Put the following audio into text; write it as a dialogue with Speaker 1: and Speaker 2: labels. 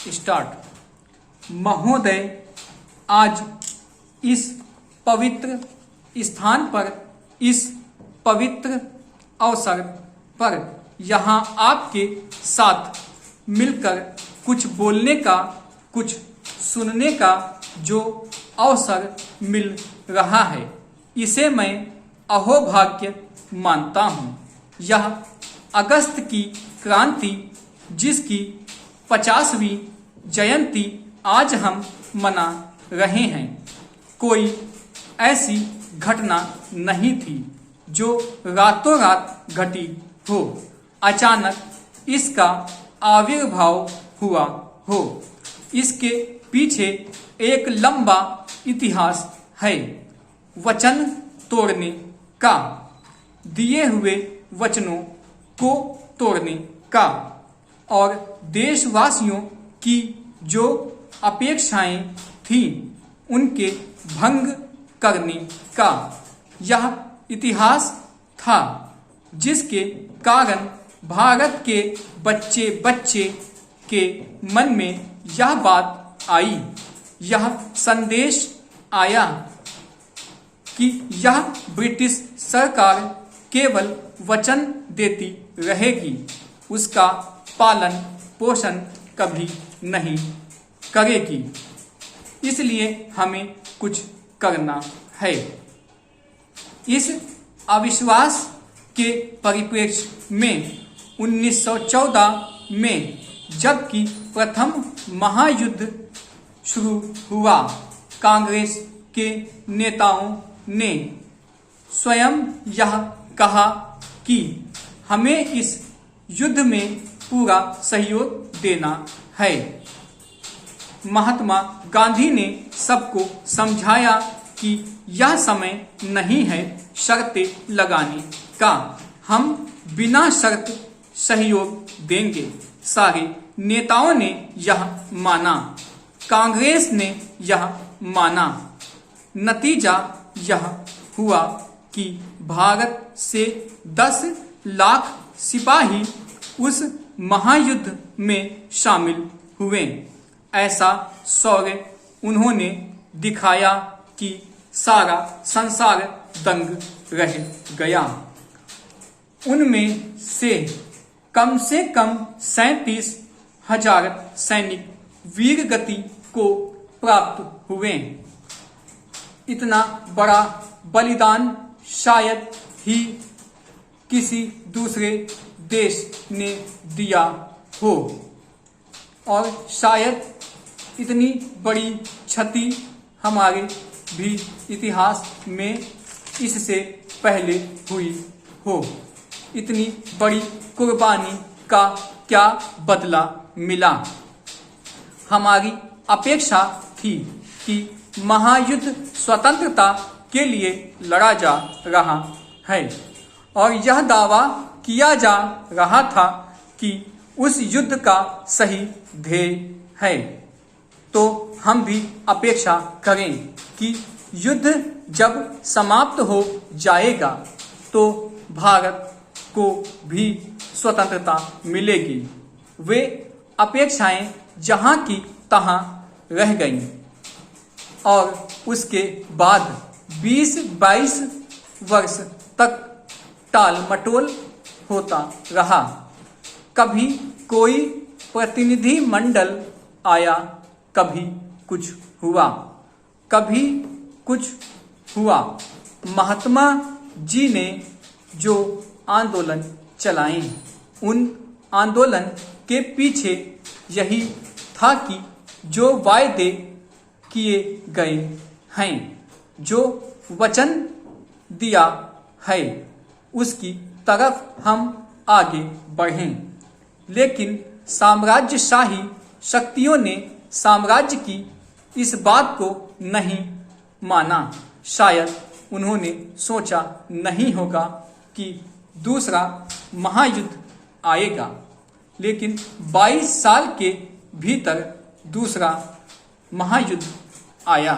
Speaker 1: Start. महोदय, आज इस पवित्र स्थान पर, इस पवित्र अवसर पर यहाँ आपके साथ मिलकर कुछ बोलने का, कुछ सुनने का जो अवसर मिल रहा है, इसे मैं अहोभाग्य मानता हूँ। यह अगस्त की क्रांति, जिसकी 50वीं जयंती आज हम मना रहे हैं, कोई ऐसी घटना नहीं थी जो रातों रात घटी हो, अचानक इसका आविर्भाव हुआ हो। इसके पीछे एक लंबा इतिहास है, वचन तोड़ने का, दिए हुए वचनों को तोड़ने का, और देशवासियों की जो अपेक्षाएं थीं उनके भंग करने का यह इतिहास था, जिसके कारण भारत के बच्चे बच्चे के मन में यह बात आई, यह संदेश आया कि यह ब्रिटिश सरकार केवल वचन देती रहेगी, उसका पालन पोषण कभी नहीं करेगी। इसलिए हमें कुछ करना है। इस अविश्वास के परिप्रेक्ष्य में 1914 में जबकि प्रथम महायुद्ध शुरू हुआ, कांग्रेस के नेताओं ने स्वयं यह कहा कि हमें इस युद्ध में पूरा सहयोग देना है। महात्मा गांधी ने सबको समझाया कि यह समय नहीं है शर्तें लगाने का, हम बिना शर्त सहयोग देंगे। सारे नेताओं ने यह माना, कांग्रेस ने यह माना। नतीजा यह हुआ कि भारत से 10 लाख सिपाही उस महायुद्ध में शामिल हुए। ऐसा शौर्य उन्होंने दिखाया कि सारा संसार दंग रह गया। उनमें से कम 37,000 सैनिक वीर गति को प्राप्त हुए। इतना बड़ा बलिदान शायद ही किसी दूसरे देश ने दिया हो, और शायद इतनी बड़ी क्षति हमारे भी इतिहास में इससे पहले हुई हो। इतनी बड़ी कुर्बानी का क्या बदला मिला? हमारी अपेक्षा थी कि महायुद्ध स्वतंत्रता के लिए लड़ा जा रहा है, और यह दावा किया जा रहा था कि उस युद्ध का सही ध्येय है। तो हम भी अपेक्षा करें कि युद्ध जब समाप्त हो जाएगा तो भारत को भी स्वतंत्रता मिलेगी। वे अपेक्षाएं जहां की तहां रह गईं, और उसके बाद 20-22 वर्ष तक टाल मटोल होता रहा। कभी कोई प्रतिनिधि मंडल आया, कभी कुछ हुआ, कभी कुछ हुआ। महात्मा जी ने जो आंदोलन चलाए, उन आंदोलन के पीछे यही था कि जो वायदे किए गए हैं, जो वचन दिया है, उसकी तरफ हम आगे बढ़ें। लेकिन साम्राज्यशाही शक्तियों ने साम्राज्य की इस बात को नहीं माना। शायद उन्होंने सोचा नहीं होगा कि दूसरा महायुद्ध आएगा, लेकिन 22 साल के भीतर दूसरा महायुद्ध आया।